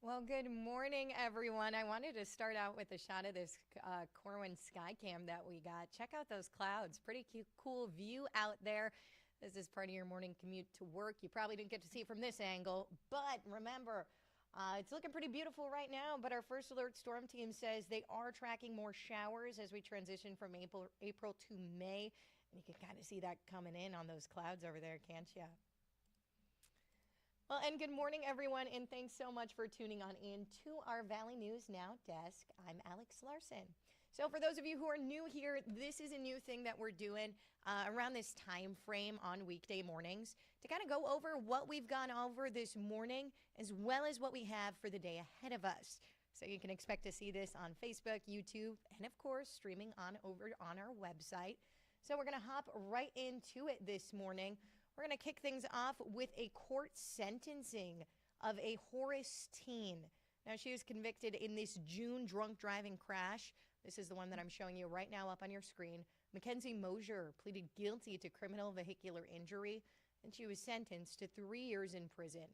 Well, good morning, everyone. I wanted to start out with a shot of this Corwin Skycam that we got. Check out those clouds. Pretty cute, cool view out there. This is part of your morning commute to work. You probably didn't get to see it from this angle, but remember, it's looking pretty beautiful right now. But our first alert storm team says they are tracking more showers as we transition from April to May. And you can kind of see that coming in on those clouds over there, can't you? Well, and good morning, everyone, and thanks so much for tuning on in to our Valley News Now desk. I'm Alex Larson. So for those of you who are new here, this is a new thing that we're doing around this time frame on weekday mornings to kind of go over what we've gone over this morning as well as what we have for the day ahead of us. So you can expect to see this on Facebook, YouTube, and of course, streaming on over on our website. So we're going to hop right into it this morning. We're going to kick things off with a court sentencing of a Horace teen. Now, she was convicted in this June drunk driving crash. This is the one that I'm showing you right now up on your screen. Mackenzie Mosier pleaded guilty to criminal vehicular injury, and she was sentenced to 3 years in prison.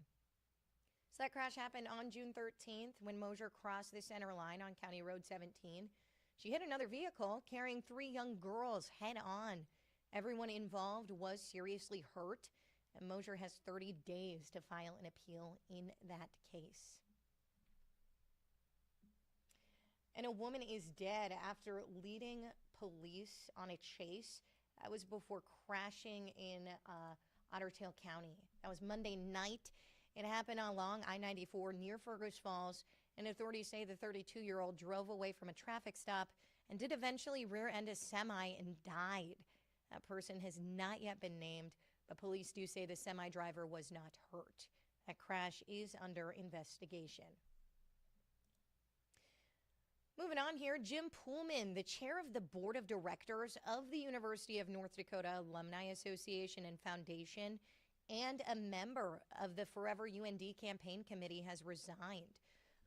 So that crash happened on June 13th when Mosier crossed the center line on County Road 17. She hit another vehicle carrying 3 young girls head on. Everyone involved was seriously hurt, and Mosier has 30 days to file an appeal in that case. And a woman is dead after leading police on a chase. That was before crashing in Otter Tail County. That was Monday night. It happened along I-94 near Fergus Falls, and authorities say the 32-year-old drove away from a traffic stop and did eventually rear-end a semi and died. That person has not yet been named, but police do say the semi driver was not hurt. That crash is under investigation. Moving on here, Jim Poolman, the chair of the board of directors of the University of North Dakota Alumni Association and Foundation, and a member of the Forever UND campaign committee, has resigned.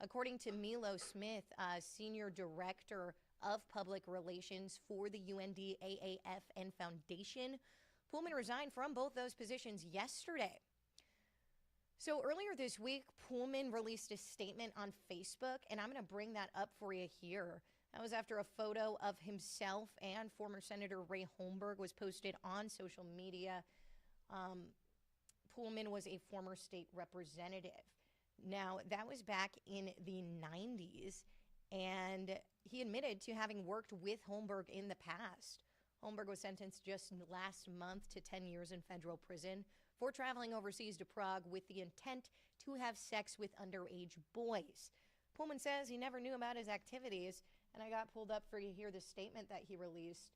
According to Milo Smith, senior director of public relations for the UND AAF and Foundation, Poolman resigned from both those positions yesterday. So earlier this week, Poolman released a statement on Facebook, and I'm going to bring that up for you here. That was after a photo of himself and former Senator Ray Holmberg was posted on social media. Poolman was a former state representative. Now, that was back in the 90s, and he admitted to having worked with Holmberg in the past. Holmberg was sentenced just last month to 10 years in federal prison for traveling overseas to Prague with the intent to have sex with underage boys. Poolman says he never knew about his activities, and I got pulled up for you here the statement that he released,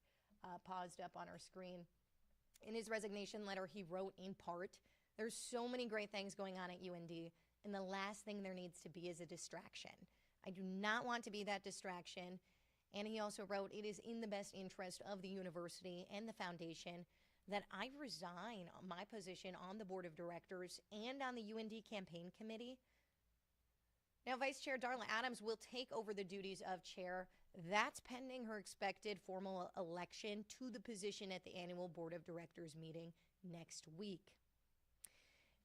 paused up on our screen. In his resignation letter, he wrote in part, "There's so many great things going on at UND, and the last thing there needs to be is a distraction. I do not want to be that distraction." And he also wrote, "It is in the best interest of the university and the foundation that I resign my position on the board of directors and on the UND campaign committee." Now, Vice Chair Darla Adams will take over the duties of chair. That's pending her expected formal election to the position at the annual board of directors meeting next week.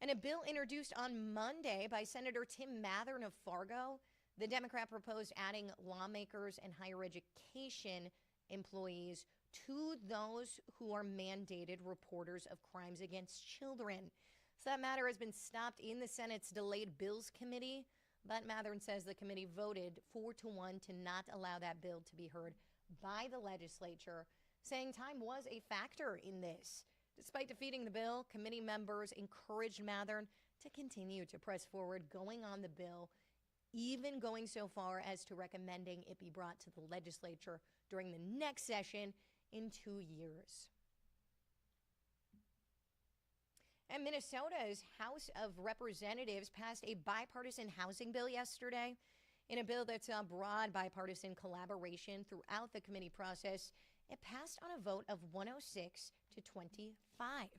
And a bill introduced on Monday by Senator Tim Mathern of Fargo, the Democrat proposed adding lawmakers and higher education employees to those who are mandated reporters of crimes against children. So that matter has been stopped in the Senate's Delayed Bills Committee, but Mathern says the committee voted 4-1 to not allow that bill to be heard by the legislature, saying time was a factor in this. Despite defeating the bill, committee members encouraged Mathern to continue to press forward going on the bill, even going so far as to recommending it be brought to the legislature during the next session in 2 years. And Minnesota's House of Representatives passed a bipartisan housing bill yesterday. In a bill that saw broad bipartisan collaboration throughout the committee process, it passed on a vote of 106 to 25.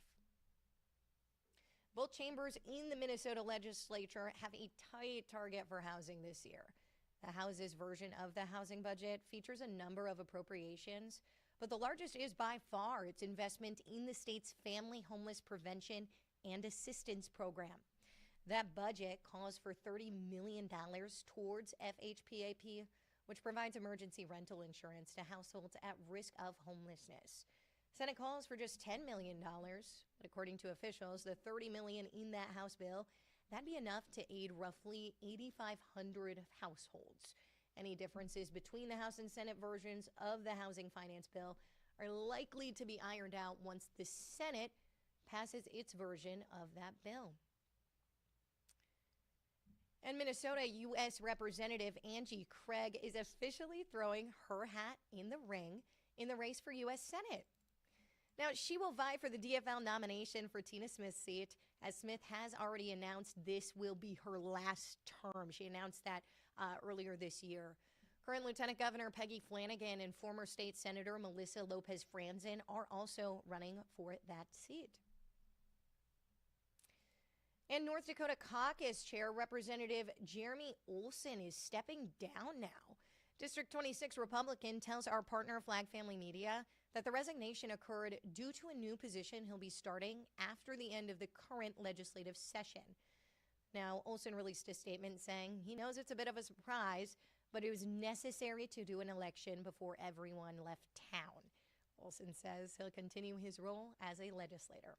Both chambers in the Minnesota legislature have a tight target for housing this year. The House's version of the housing budget features a number of appropriations, but the largest is by far its investment in the state's family homeless prevention and assistance program. That budget calls for $30 million towards FHPAP, which provides emergency rental insurance to households at risk of homelessness. Senate calls for just $10 million, but according to officials, the $30 million in that House bill, that'd be enough to aid roughly 8,500 households. Any differences between the House and Senate versions of the housing finance bill are likely to be ironed out once the Senate passes its version of that bill. And Minnesota U.S. Representative Angie Craig is officially throwing her hat in the ring in the race for U.S. Senate. Now, she will vie for the DFL nomination for Tina Smith's seat, as Smith has already announced this will be her last term. She announced that earlier this year. Current Lieutenant Governor Peggy Flanagan and former state Senator Melissa Lopez Franzen are also running for that seat. And North Dakota Caucus Chair Representative Jeremy Olson is stepping down now. District 26 Republican tells our partner Flag Family Media that the resignation occurred due to a new position he'll be starting after the end of the current legislative session. Now, Olson released a statement saying he knows it's a bit of a surprise, but it was necessary to do an election before everyone left town. Olson says he'll continue his role as a legislator.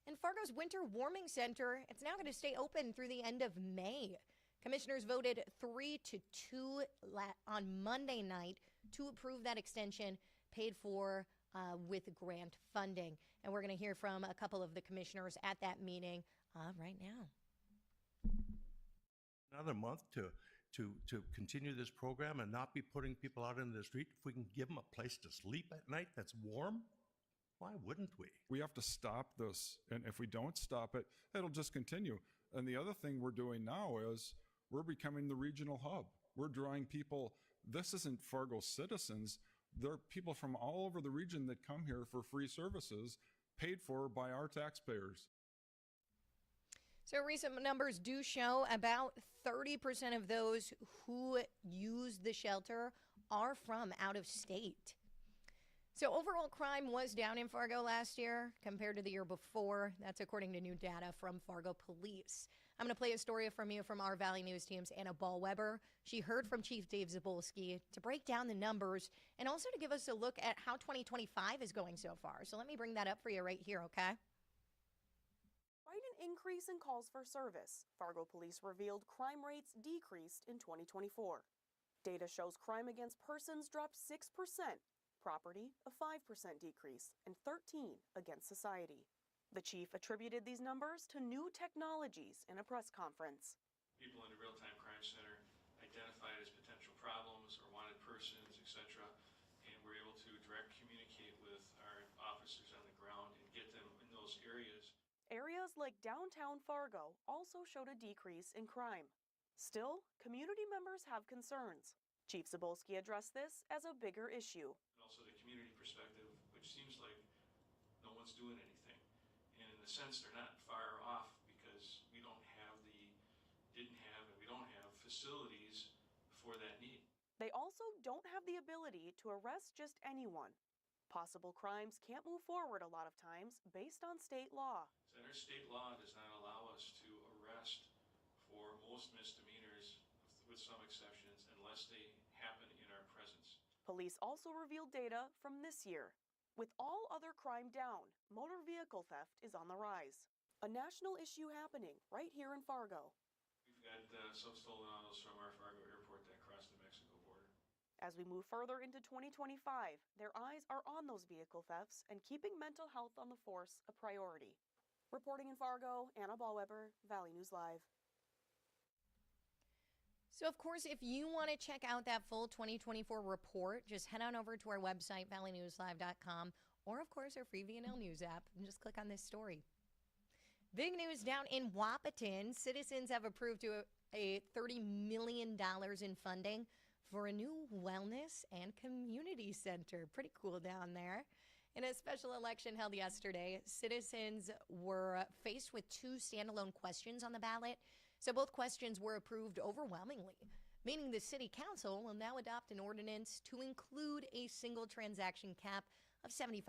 And Fargo's Winter Warming Center, it's now going to stay open through the end of May. Commissioners voted 3-2 on Monday night to approve that extension, paid for with grant funding. And we're going to hear from a couple of the commissioners at that meeting right now. Another month to continue this program and not be putting people out in the street. If we can give them a place to sleep at night that's warm, why wouldn't we? We have to stop this. And if we don't stop it, it'll just continue. And the other thing we're doing now is we're becoming the regional hub. We're drawing people. This isn't Fargo citizens. They're people from all over the region that come here for free services paid for by our taxpayers. So recent numbers do show about 30% of those who use the shelter are from out of state. So overall crime was down in Fargo last year compared to the year before. That's according to new data from Fargo Police. I'm going to play a story from our Valley News team's Anna Ballweber. She heard from Chief Dave Zabolski to break down the numbers and also to give us a look at how 2025 is going so far. So let me bring that up for you right here, okay? Despite an increase in calls for service, Fargo Police revealed crime rates decreased in 2024. Data shows crime against persons dropped 6%, property a 5% decrease, and 13% against society. The chief attributed these numbers to new technologies in a press conference. People in the real-time crime center identified as potential problems or wanted persons, etc., and we're able to direct communicate with our officers on the ground and get them in those areas. Areas like downtown Fargo also showed a decrease in crime. Still, community members have concerns. Chief Zabolski addressed this as a bigger issue. And also the community perspective, which seems like no one's doing anything. And in a sense, they're not far off because we don't have and we don't have facilities for that need. They also don't have the ability to arrest just anyone. Possible crimes can't move forward a lot of times based on state law. Our state law does not allow us to arrest for most misdemeanors, with some exceptions, unless they happen in our presence. Police also revealed data from this year. With all other crime down, motor vehicle theft is on the rise. A national issue happening right here in Fargo. We've got some stolen autos from our Fargo airport that crossed the Mexico border. As we move further into 2025, their eyes are on those vehicle thefts and keeping mental health on the force a priority. Reporting in Fargo, Anna Ballweber, Valley News Live. So, of course, if you want to check out that full 2024 report, just head on over to our website, valleynewslive.com, or, of course, our free VNL News app, and just click on this story. Big news down in Wahpeton. Citizens have approved a $30 million in funding for a new wellness and community center. Pretty cool down there. In a special election held yesterday, citizens were faced with two standalone questions on the ballot. So both questions were approved overwhelmingly, meaning the city council will now adopt an ordinance to include a single transaction cap of $75.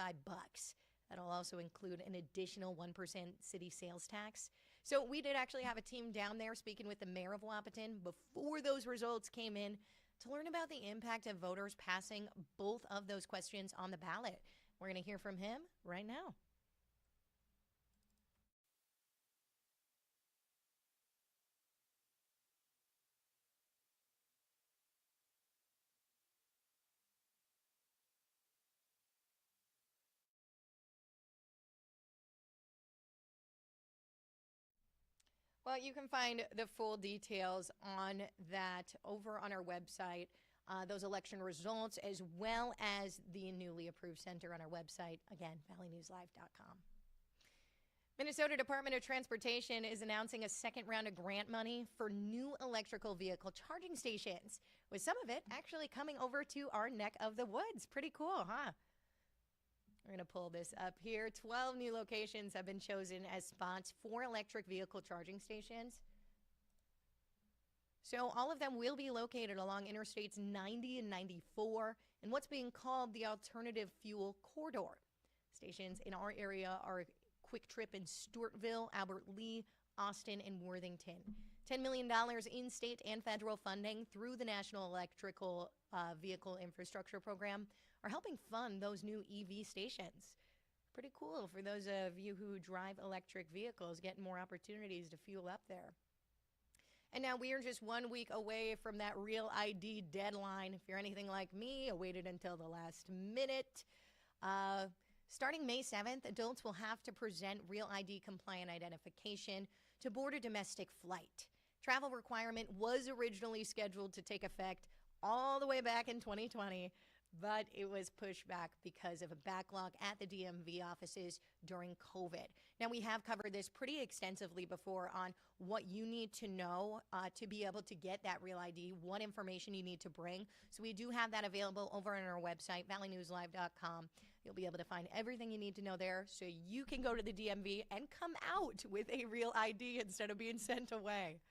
That'll also include an additional 1% city sales tax. So we did actually have a team down there speaking with the mayor of Wahpeton before those results came in to learn about the impact of voters passing both of those questions on the ballot. We're going to hear from him right now. Well, you can find the full details on that over on our website, those election results, as well as the newly approved center on our website. Again, valleynewslive.com. Minnesota Department of Transportation is announcing a second round of grant money for new electrical vehicle charging stations, with some of it actually coming over to our neck of the woods. Pretty cool, huh? We're going to pull this up here. 12 new locations have been chosen as spots for electric vehicle charging stations. So all of them will be located along Interstates 90 and 94 in what's being called the Alternative Fuel Corridor. Stations in our area are Quick Trip in Stewartville, Albert Lee, Austin, and Worthington. $10 million in state and federal funding through the National Electrical Vehicle Infrastructure Program are helping fund those new EV stations. Pretty cool for those of you who drive electric vehicles, getting more opportunities to fuel up there. And now we are just 1 week away from that Real ID deadline. If you're anything like me, I waited until the last minute. Starting May 7th, adults will have to present Real ID compliant identification to board a domestic flight. Travel requirement was originally scheduled to take effect all the way back in 2020, but it was pushed back because of a backlog at the DMV offices during COVID. Now, we have covered this pretty extensively before on what you need to know to be able to get that Real ID, what information you need to bring. So we do have that available over on our website, valleynewslive.com. You'll be able to find everything you need to know there so you can go to the DMV and come out with a Real ID instead of being sent away.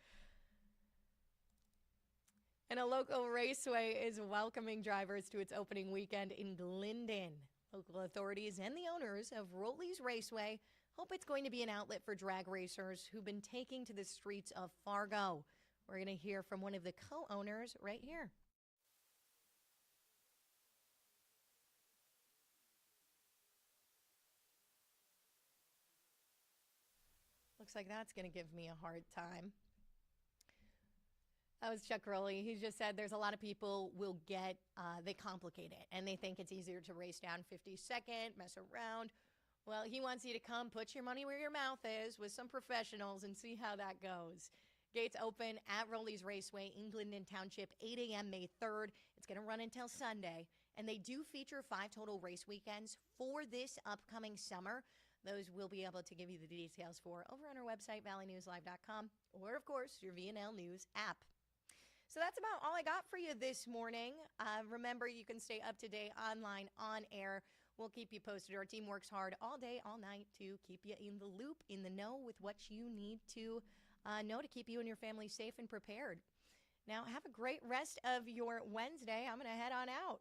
And a local raceway is welcoming drivers to its opening weekend in Glendon. Local authorities and the owners of Roley's Raceway hope it's going to be an outlet for drag racers who've been taking to the streets of Fargo. We're going to hear from one of the co-owners right here. Looks like that's going to give me a hard time. That was Chuck Roley. He just said there's a lot of people will get, they complicate it, and they think it's easier to race down 52nd, mess around. Well, he wants you to come put your money where your mouth is with some professionals and see how that goes. Gates open at Roley's Raceway in Glendon Township, 8 a.m. May 3rd. It's going to run until Sunday, and they do feature 5 total race weekends for this upcoming summer. Those we'll be able to give you the details for over on our website, valleynewslive.com, or, of course, your VNL News app. So that's about all I got for you this morning. Remember, you can stay up to date online, on air. We'll keep you posted. Our team works hard all day, all night to keep you in the loop, in the know with what you need to know to keep you and your family safe and prepared. Now, have a great rest of your Wednesday. I'm going to head on out.